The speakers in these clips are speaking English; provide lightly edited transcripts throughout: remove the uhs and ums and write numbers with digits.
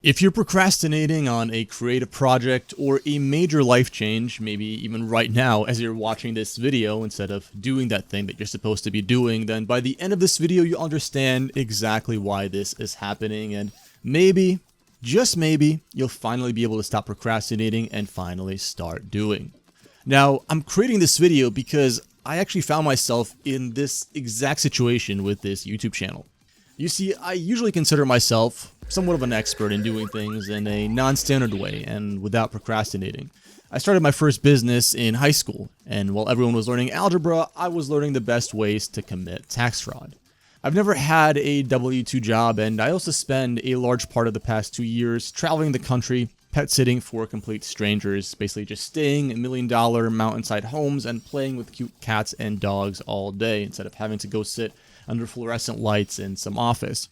If you're procrastinating on a creative project or a major life change, maybe even right now as you're watching this video instead of doing that thing that you're supposed to be doing, then by the end of this video you'll understand exactly why this is happening, and maybe, just maybe, you'll finally be able to stop procrastinating and finally start doing. Now, I'm creating this video because I actually found myself in this exact situation with this YouTube channel. You see, I usually consider myself somewhat of an expert in doing things in a non-standard way and without procrastinating. I started my first business in high school, and while everyone was learning algebra, I was learning the best ways to commit tax fraud. I've never had a W-2 job, and I also spend a large part of the past 2 years traveling the country, pet sitting for complete strangers, basically just staying in million-dollar mountainside homes and playing with cute cats and dogs all day instead of having to go sit under fluorescent lights in some office.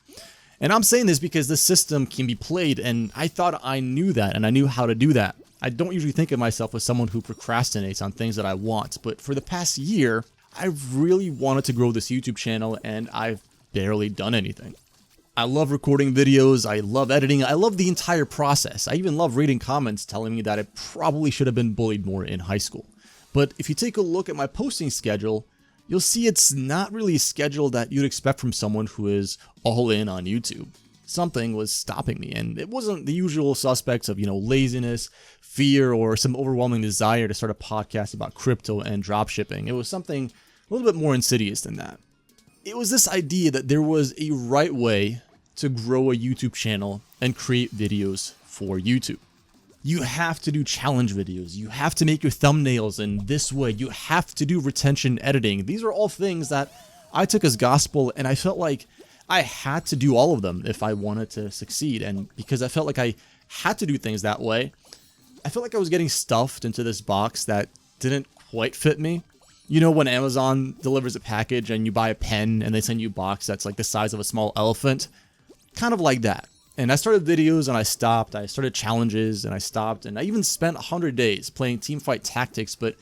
And I'm saying this because this system can be played, and I thought I knew that and I knew how to do that. I don't usually think of myself as someone who procrastinates on things that I want, but for the past year, I've really wanted to grow this YouTube channel and I've barely done anything. I love recording videos, I love editing, I love the entire process. I even love reading comments telling me that I probably should have been bullied more in high school. But if you take a look at my posting schedule, you'll see it's not really a schedule that you'd expect from someone who is all in on YouTube. Something was stopping me, and it wasn't the usual suspects of, laziness, fear, or some overwhelming desire to start a podcast about crypto and dropshipping. It was something a little bit more insidious than that. It was this idea that there was a right way to grow a YouTube channel and create videos for YouTube. You have to do challenge videos, you have to make your thumbnails in this way, you have to do retention editing. These are all things that I took as gospel, and I felt like I had to do all of them if I wanted to succeed. And because I felt like I had to do things that way, I felt like I was getting stuffed into this box that didn't quite fit me. You know when Amazon delivers a package and you buy a pen and they send you a box that's like the size of a small elephant? Kind of like that. And I started videos and I stopped, I started challenges and I stopped, and I even spent 100 days playing teamfight tactics, but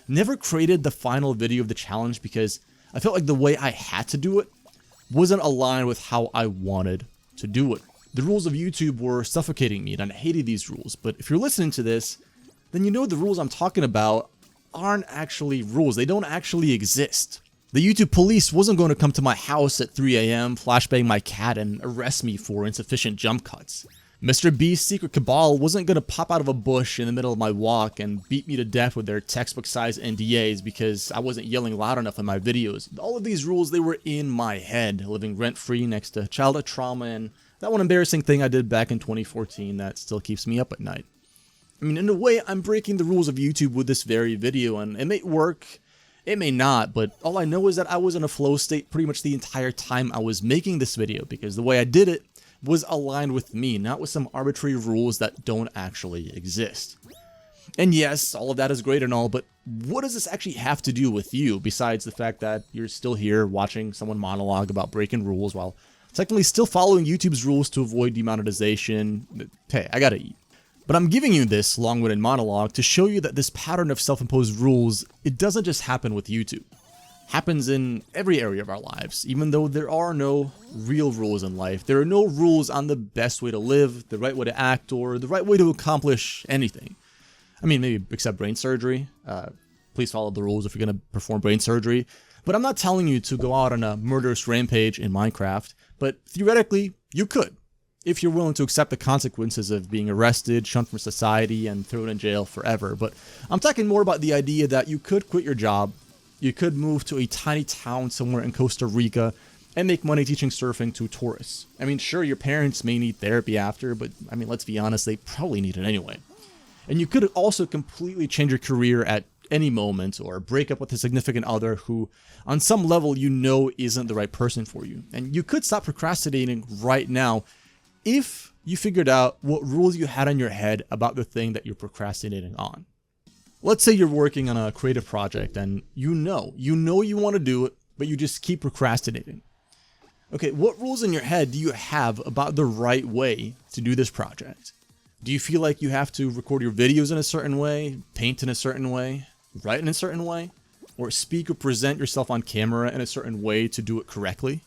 never created the final video of the challenge because I felt like the way I had to do it wasn't aligned with how I wanted to do it. The rules of YouTube were suffocating me and I hated these rules, but if you're listening to this, then you know the rules I'm talking about aren't actually rules, they don't actually exist. The YouTube police wasn't going to come to my house at 3 a.m., flashbang my cat, and arrest me for insufficient jump cuts. Mr. Beast's secret cabal wasn't going to pop out of a bush in the middle of my walk and beat me to death with their textbook-sized NDAs because I wasn't yelling loud enough in my videos. All of these rules, they were in my head, living rent-free next to childhood trauma and that one embarrassing thing I did back in 2014 that still keeps me up at night. I mean, in a way, I'm breaking the rules of YouTube with this very video, and it may work, it may not, but all I know is that I was in a flow state pretty much the entire time I was making this video because the way I did it was aligned with me, not with some arbitrary rules that don't actually exist. And yes, all of that is great and all, but what does this actually have to do with you besides the fact that you're still here watching someone monologue about breaking rules while technically still following YouTube's rules to avoid demonetization? Hey, I gotta eat. But I'm giving you this long-winded monologue to show you that this pattern of self-imposed rules, it doesn't just happen with YouTube. It happens in every area of our lives, even though there are no real rules in life. There are no rules on the best way to live, the right way to act, or the right way to accomplish anything. I mean, maybe except brain surgery. Please follow the rules if you're going to perform brain surgery. But I'm not telling you to go out on a murderous rampage in Minecraft, but theoretically, you could, if you're willing to accept the consequences of being arrested, shunned from society, and thrown in jail forever. But I'm talking more about the idea that you could quit your job, you could move to a tiny town somewhere in Costa Rica, and make money teaching surfing to tourists. I mean, sure, your parents may need therapy after, but I mean, let's be honest, they probably need it anyway. And you could also completely change your career at any moment, or break up with a significant other who, on some level, you know isn't the right person for you. And you could stop procrastinating right now if you figured out what rules you had in your head about the thing that you're procrastinating on. Let's say you're working on a creative project and you know you want to do it, but you just keep procrastinating. Okay, what rules in your head do you have about the right way to do this project? Do you feel like you have to record your videos in a certain way, paint in a certain way, write in a certain way, or speak or present yourself on camera in a certain way to do it correctly?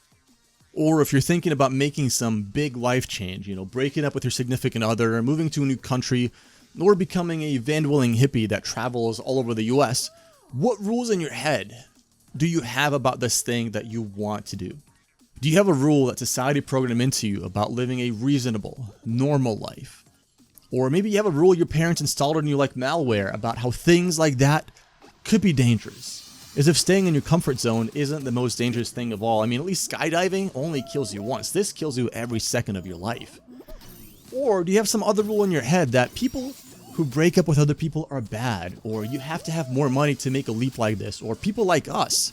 Or if you're thinking about making some big life change, breaking up with your significant other, moving to a new country, or becoming a van-dwelling hippie that travels all over the US, what rules in your head do you have about this thing that you want to do? Do you have a rule that society programmed into you about living a reasonable, normal life? Or maybe you have a rule your parents installed on you like malware about how things like that could be dangerous. As if staying in your comfort zone isn't the most dangerous thing of all. I mean, at least skydiving only kills you once. This kills you every second of your life. Or do you have some other rule in your head that people who break up with other people are bad, or you have to have more money to make a leap like this, or people like us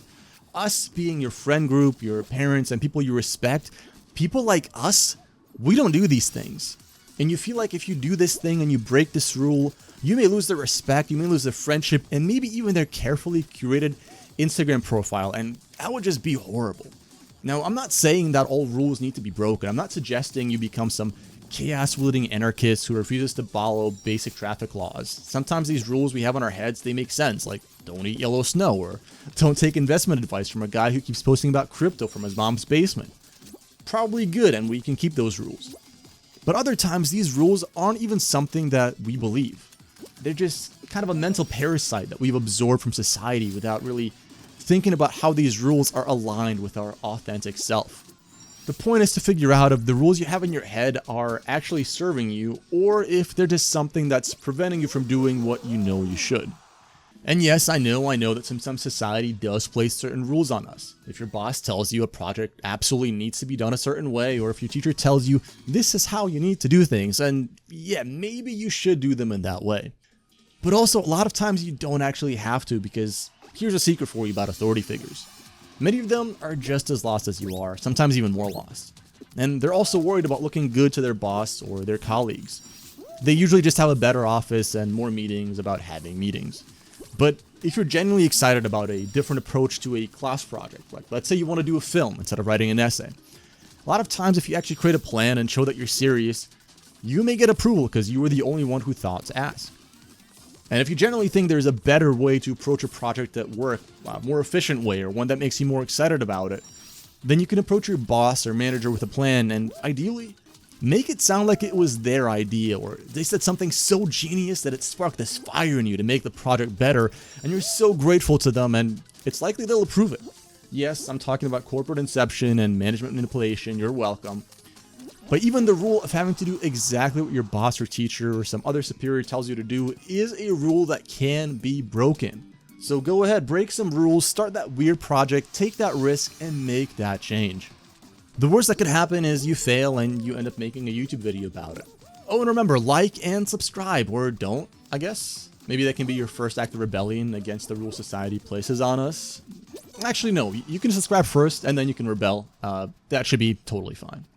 being your friend group, your parents, and people you respect, people like us, we don't do these things. And you feel like if you do this thing and you break this rule, you may lose their respect, you may lose their friendship, and maybe even their carefully curated Instagram profile, and that would just be horrible. Now, I'm not saying that all rules need to be broken. I'm not suggesting you become some chaos-wielding anarchist who refuses to follow basic traffic laws. Sometimes these rules we have on our heads, they make sense, like don't eat yellow snow, or don't take investment advice from a guy who keeps posting about crypto from his mom's basement. Probably good, and we can keep those rules. But other times, these rules aren't even something that we believe. They're just kind of a mental parasite that we've absorbed from society without really thinking about how these rules are aligned with our authentic self. The point is to figure out if the rules you have in your head are actually serving you, or if they're just something that's preventing you from doing what you know you should. And yes, I know that sometimes society does place certain rules on us. If your boss tells you a project absolutely needs to be done a certain way, or if your teacher tells you this is how you need to do things, and yeah, maybe you should do them in that way. But also, a lot of times you don't actually have to, because here's a secret for you about authority figures. Many of them are just as lost as you are, sometimes even more lost. And they're also worried about looking good to their boss or their colleagues. They usually just have a better office and more meetings about having meetings. But if you're genuinely excited about a different approach to a class project, like let's say you want to do a film instead of writing an essay, a lot of times if you actually create a plan and show that you're serious, you may get approval because you were the only one who thought to ask. And if you generally think there's a better way to approach a project at work, a more efficient way, or one that makes you more excited about it, then you can approach your boss or manager with a plan and, ideally, make it sound like it was their idea, or they said something so genius that it sparked this fire in you to make the project better, and you're so grateful to them, and it's likely they'll approve it. Yes, I'm talking about corporate inception and management manipulation, you're welcome. But even the rule of having to do exactly what your boss or teacher or some other superior tells you to do is a rule that can be broken. So go ahead, break some rules, start that weird project, take that risk, and make that change. The worst that could happen is you fail and you end up making a YouTube video about it. Oh, and remember, like and subscribe, or don't, I guess. Maybe that can be your first act of rebellion against the rules society places on us. Actually, no, you can subscribe first and then you can rebel. That should be totally fine.